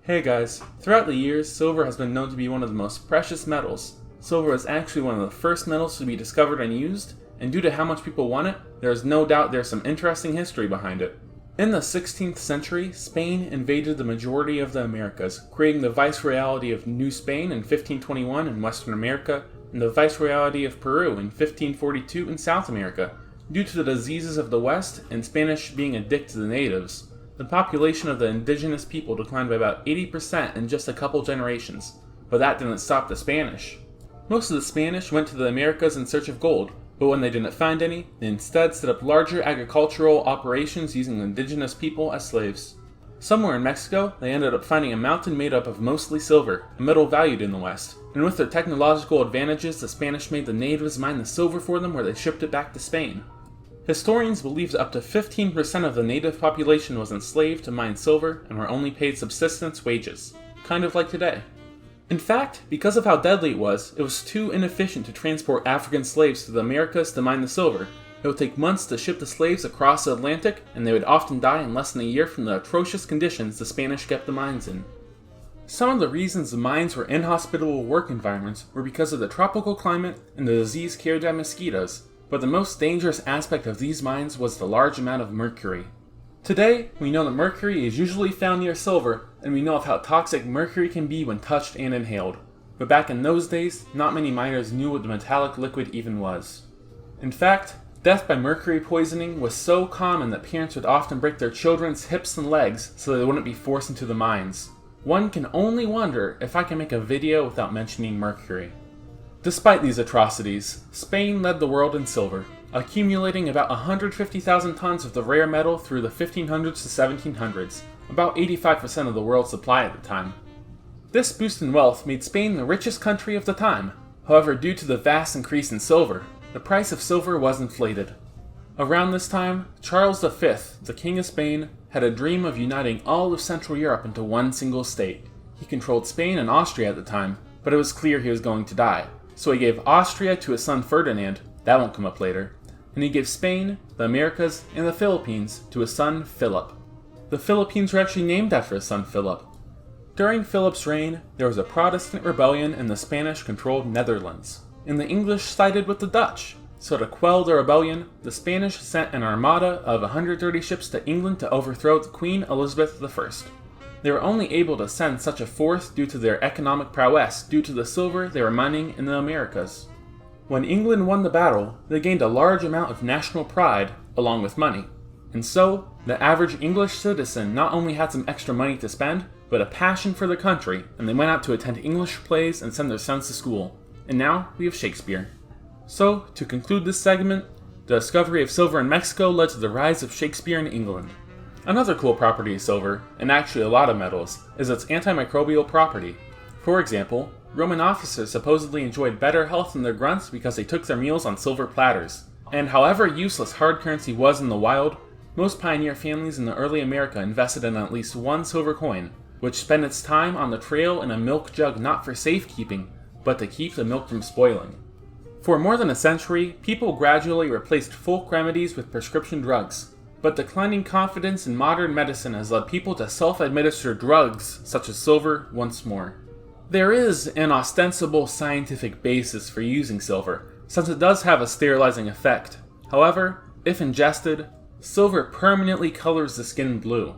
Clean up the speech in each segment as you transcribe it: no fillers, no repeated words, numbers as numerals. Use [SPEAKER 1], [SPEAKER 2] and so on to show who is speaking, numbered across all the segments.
[SPEAKER 1] Hey guys, throughout the years, silver has been known to be one of the most precious metals. Silver was actually one of the first metals to be discovered and used, and due to how much people want it, there is no doubt there's some interesting history behind it. In the 16th century, Spain invaded the majority of the Americas, creating the Viceroyalty of New Spain in 1521 in Western America, and the Viceroyalty of Peru in 1542 in South America. Due to the diseases of the West and Spanish being a dick to the natives, the population of the indigenous people declined by about 80% in just a couple generations, but that didn't stop the Spanish. Most of the Spanish went to the Americas in search of gold, but when they didn't find any, they instead set up larger agricultural operations using the indigenous people as slaves. Somewhere in Mexico, they ended up finding a mountain made up of mostly silver, a metal valued in the West, and with their technological advantages, the Spanish made the natives mine the silver for them where they shipped it back to Spain. Historians believe that up to 15% of the native population was enslaved to mine silver and were only paid subsistence wages, kind of like today. In fact, because of how deadly it was too inefficient to transport African slaves to the Americas to mine the silver. It would take months to ship the slaves across the Atlantic, and they would often die in less than a year from the atrocious conditions the Spanish kept the mines in. Some of the reasons the mines were inhospitable work environments were because of the tropical climate and the disease carried by mosquitoes, but the most dangerous aspect of these mines was the large amount of mercury. Today, we know that mercury is usually found near silver, and we know of how toxic mercury can be when touched and inhaled. But back in those days, not many miners knew what the metallic liquid even was. In fact, death by mercury poisoning was so common that parents would often break their children's hips and legs so they wouldn't be forced into the mines. One can only wonder if I can make a video without mentioning mercury. Despite these atrocities, Spain led the world in silver, accumulating about 150,000 tons of the rare metal through the 1500s to 1700s, about 85% of the world's supply at the time. This boost in wealth made Spain the richest country of the time. However, due to the vast increase in silver, the price of silver was inflated. Around this time, Charles V, the King of Spain, had a dream of uniting all of Central Europe into one single state. He controlled Spain and Austria at the time, but it was clear he was going to die. So he gave Austria to his son Ferdinand, that won't come up later, and he gave Spain, the Americas, and the Philippines to his son Philip. The Philippines were actually named after his son Philip. During Philip's reign, there was a Protestant rebellion in the Spanish-controlled Netherlands, and the English sided with the Dutch. So to quell the rebellion, the Spanish sent an armada of 130 ships to England to overthrow Queen Elizabeth I. They were only able to send such a force due to their economic prowess due to the silver they were mining in the Americas. When England won the battle, they gained a large amount of national pride, along with money. And so, the average English citizen not only had some extra money to spend, but a passion for the country, and they went out to attend English plays and send their sons to school. And now, we have Shakespeare. So, to conclude this segment, the discovery of silver in Mexico led to the rise of Shakespeare in England. Another cool property of silver, and actually a lot of metals, is its antimicrobial property. For example, Roman officers supposedly enjoyed better health than their grunts because they took their meals on silver platters. And however useless hard currency was in the wild, most pioneer families in the early America invested in at least one silver coin, which spent its time on the trail in a milk jug not for safekeeping, but to keep the milk from spoiling. For more than a century, people gradually replaced folk remedies with prescription drugs. But declining confidence in modern medicine has led people to self-administer drugs, such as silver, once more. There is an ostensible scientific basis for using silver, since it does have a sterilizing effect. However, if ingested, silver permanently colors the skin blue.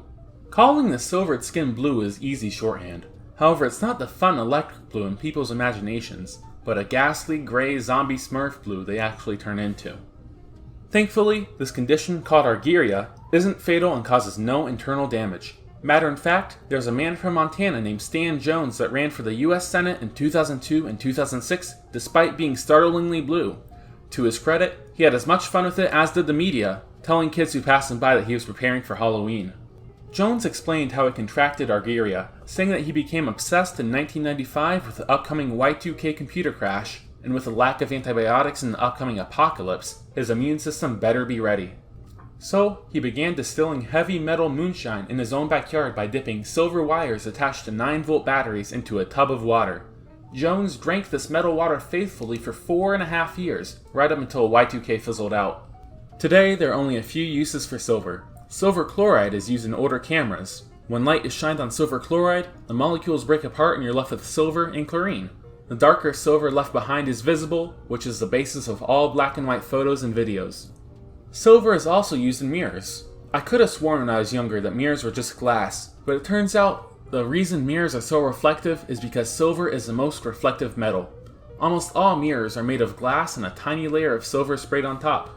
[SPEAKER 1] Calling the silvered skin blue is easy shorthand. However, it's not the fun electric blue in people's imaginations, but a ghastly gray zombie smurf blue they actually turn into. Thankfully, this condition, called argyria, isn't fatal and causes no internal damage. Matter in fact, there's a man from Montana named Stan Jones that ran for the US Senate in 2002 and 2006 despite being startlingly blue. To his credit, he had as much fun with it as did the media, telling kids who passed him by that he was preparing for Halloween. Jones explained how he contracted argyria, saying that he became obsessed in 1995 with the upcoming Y2K computer crash, and with the lack of antibiotics in the upcoming apocalypse, his immune system better be ready. So, he began distilling heavy metal moonshine in his own backyard by dipping silver wires attached to 9-volt batteries into a tub of water. Jones drank this metal water faithfully for 4.5 years, right up until Y2K fizzled out. Today, there are only a few uses for silver. Silver chloride is used in older cameras. When light is shined on silver chloride, the molecules break apart and you're left with silver and chlorine. The darker silver left behind is visible, which is the basis of all black and white photos and videos. Silver is also used in mirrors. I could have sworn when I was younger that mirrors were just glass, but it turns out the reason mirrors are so reflective is because silver is the most reflective metal. Almost all mirrors are made of glass and a tiny layer of silver sprayed on top.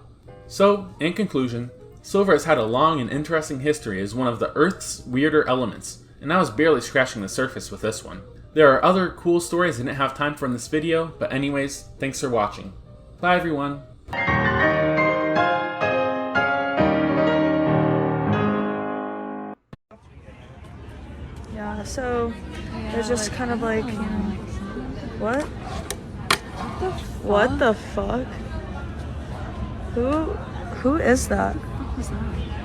[SPEAKER 1] So, in conclusion, silver has had a long and interesting history as one of the Earth's weirder elements, and I was barely scratching the surface with this one. There are other cool stories I didn't have time for in this video, but anyways, thanks for watching. Bye everyone!
[SPEAKER 2] Yeah, so there's just kind of like, what? What the fuck? Who is that?
[SPEAKER 3] Who's that?